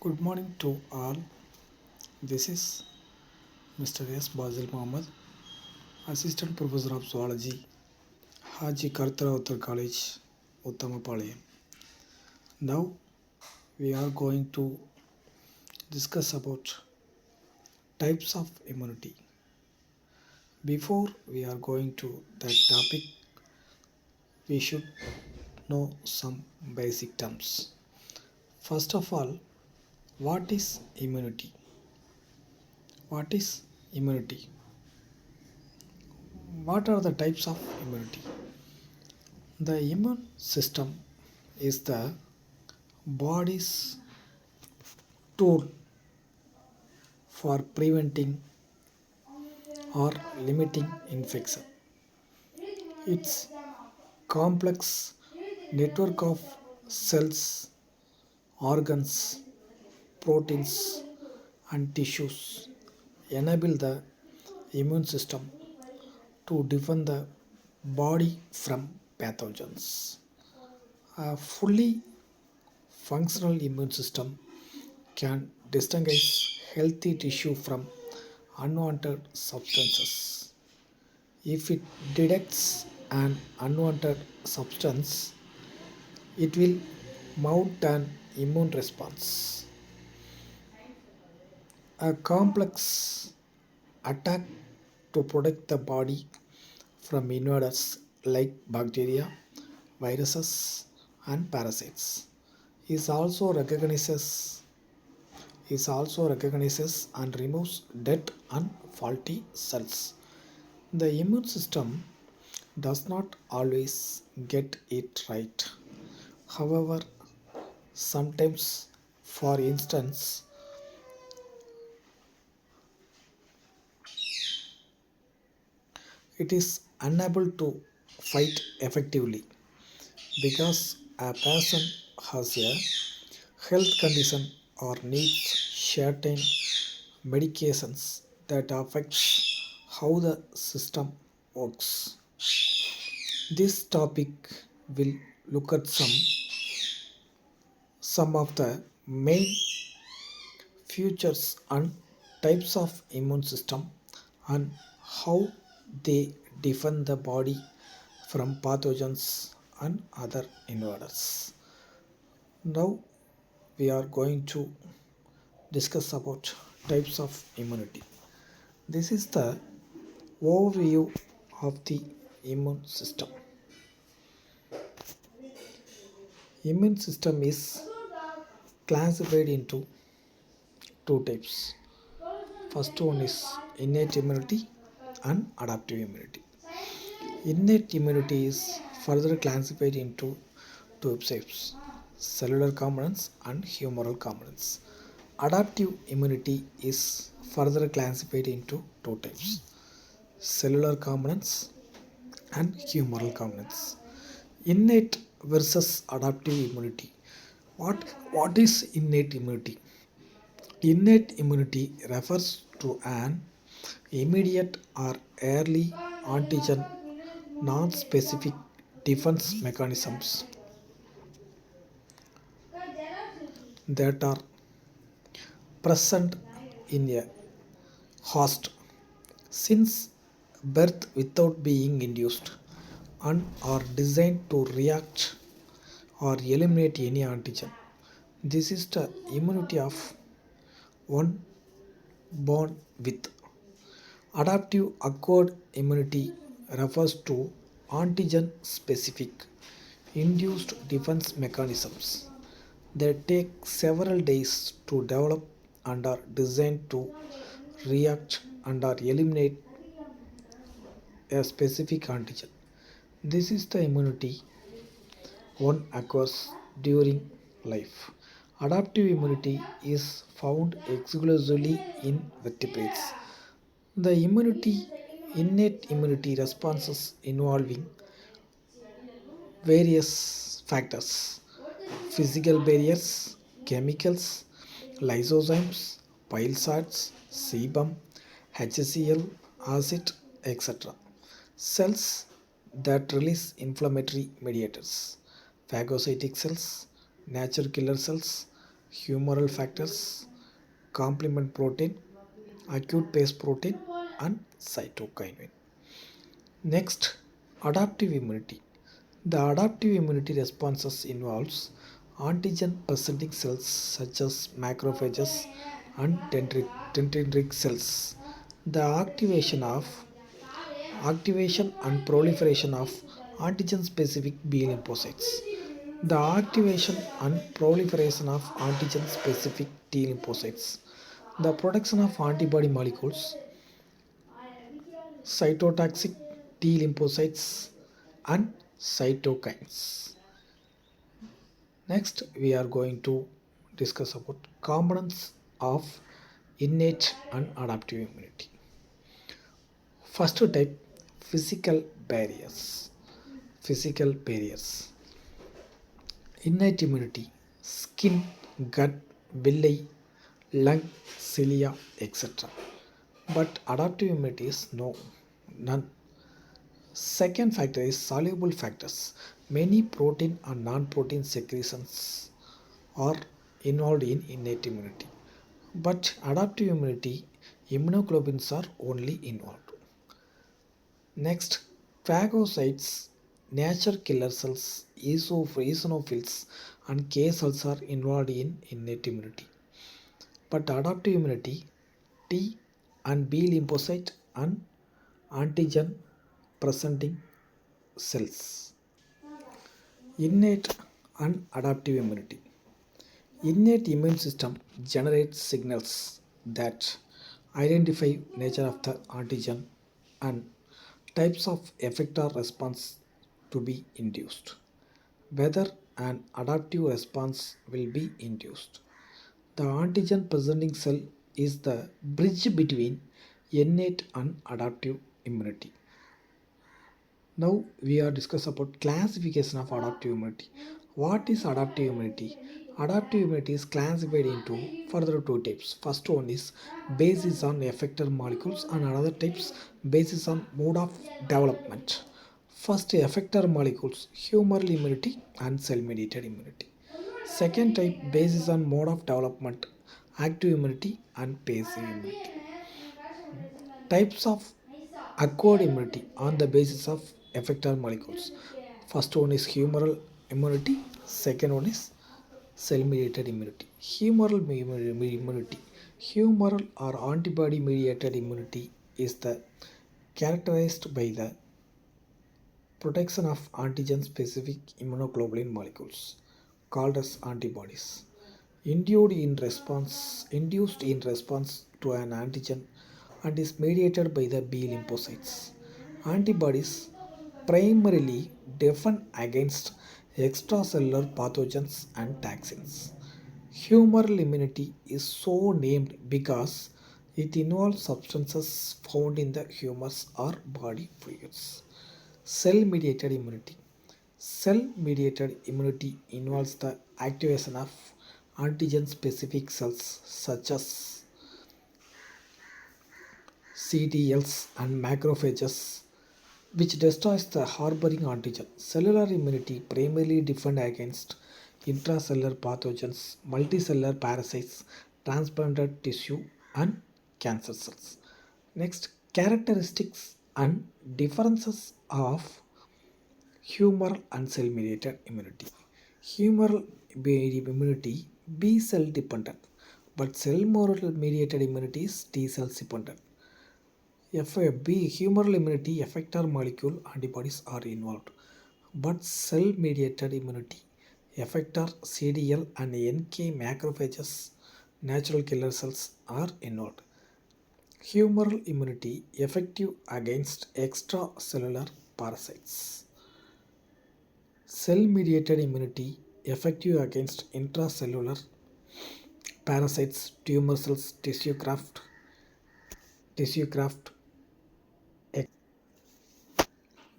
Good morning to all. This is Mr. S. Basil Mohammed, Assistant Professor of Zoology, Haji Kartaravtar College, Uttamapalayam. Now we are going to discuss about types of immunity. Before we are going to that topic, we should know some basic terms. First of all, what is immunity? What is immunity? What are the types of immunity? The immune system is the body's tool for preventing or limiting infection. Its complex network of cells, organs, proteins, and tissues enable the immune system to defend the body from pathogens. A fully functional immune system can distinguish healthy tissue from unwanted substances. If it detects an unwanted substance, it will mount an immune response. A complex attack to protect the body from invaders like bacteria, viruses, and parasites is also recognizes and removes dead and faulty cells. The immune system does not always get it right. However, sometimes, for instance, it is unable to fight effectively because a person has a health condition or needs certain medications that affects how the system works. This topic will look at some of the main features and types of immune system and how they defend the body from pathogens and other invaders. Now we are going to discuss about types of immunity. This is the overview of the immune system. Immune system is classified into two types. First one is innate immunity and adaptive immunity. Innate immunity is further classified into two types: cellular components and humoral components. Adaptive immunity is further classified into two types: cellular components and humoral components. Innate versus adaptive immunity. What is innate immunity? Innate immunity refers to an immediate or early antigen non-specific defense mechanisms that are present in a host since birth without being induced and are designed to react or eliminate any antigen. This is the immunity of one born with. Adaptive acquired immunity refers to antigen specific induced defense mechanisms that take several days to develop and are designed to react and or eliminate a specific antigen. This is the immunity one acquires during life. Adaptive immunity is found exclusively in vertebrates. The innate immunity responses involving various factors: physical barriers, chemicals, lysozymes, bile salts, sebum, HCl, acid, etc. Cells that release inflammatory mediators, phagocytic cells, natural killer cells, humoral factors, complement protein, acute phase protein, and cytokine. Next, adaptive immunity. The adaptive immunity responses involves antigen presenting cells such as macrophages and dendritic cells. The activation and proliferation of antigen specific B lymphocytes. The activation and proliferation of antigen specific T lymphocytes. The production of antibody molecules, cytotoxic T lymphocytes, and cytokines. Next, we are going to discuss about components of innate and adaptive immunity. First type, physical barriers. Physical barriers. Innate immunity, skin, gut, villi, lung, cilia, etc. But adaptive immunity is no, none. Second factor is soluble factors. Many protein and non-protein secretions are involved in innate immunity. But adaptive immunity, immunoglobulins are only involved. Next, phagocytes, natural killer cells, eosinophils, and K cells are involved in innate immunity. But adaptive immunity, T and B lymphocyte and antigen presenting cells. Innate and adaptive immunity. Innate immune system generates signals that identify nature of the antigen and types of effector response to be induced. Whether an adaptive response will be induced. The antigen presenting cell is the bridge between innate and adaptive immunity. Now we are discuss about classification of adaptive immunity. What is adaptive immunity? Adaptive immunity is classified into further two types. First one is basis on effector molecules and another types basis on mode of development. First effector molecules, humoral immunity and cell-mediated immunity. Second type basis on mode of development, active immunity and passive immunity. Types of acquired immunity on the basis of effector molecules. First one is humoral immunity, second one is cell mediated immunity. Humoral immunity. Humoral or antibody mediated immunity is the characterized by the protection of antigen specific immunoglobulin molecules called as antibodies induced in response to an antigen and is mediated by the B lymphocytes. Antibodies primarily defend against extracellular pathogens and toxins. Humoral immunity is so named because it involves substances found in the humors or body fluids. Cell mediated immunity. Cell mediated immunity involves the activation of antigen specific cells such as CTLs and macrophages which destroys the harboring antigen. Cellular immunity primarily defend against intracellular pathogens, multicellular parasites, transplanted tissue and cancer cells. Next, characteristics and differences of humoral and cell mediated immunity. Humoral immunity B cell dependent, but cell mediated immunity is T cells dependent. B humoral immunity effector molecule antibodies are involved, but cell mediated immunity effector CDL and NK macrophages natural killer cells are involved. Humoral immunity effective against extracellular parasites. Cell mediated immunity effective against intracellular parasites, tumor cells, tissue graft.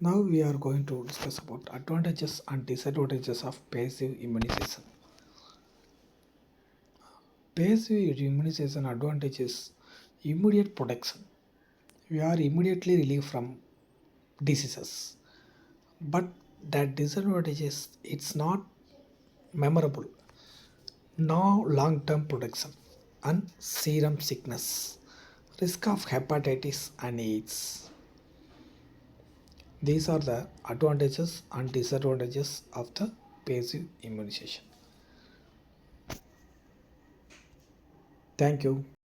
Now we are going to discuss about advantages and disadvantages of passive immunization. Passive immunization advantages immediate protection. We are immediately relieved from diseases. But that disadvantage is it's not memorable. Now, long term protection and serum sickness, risk of hepatitis and AIDS. These are the advantages and disadvantages of the passive immunization. Thank you.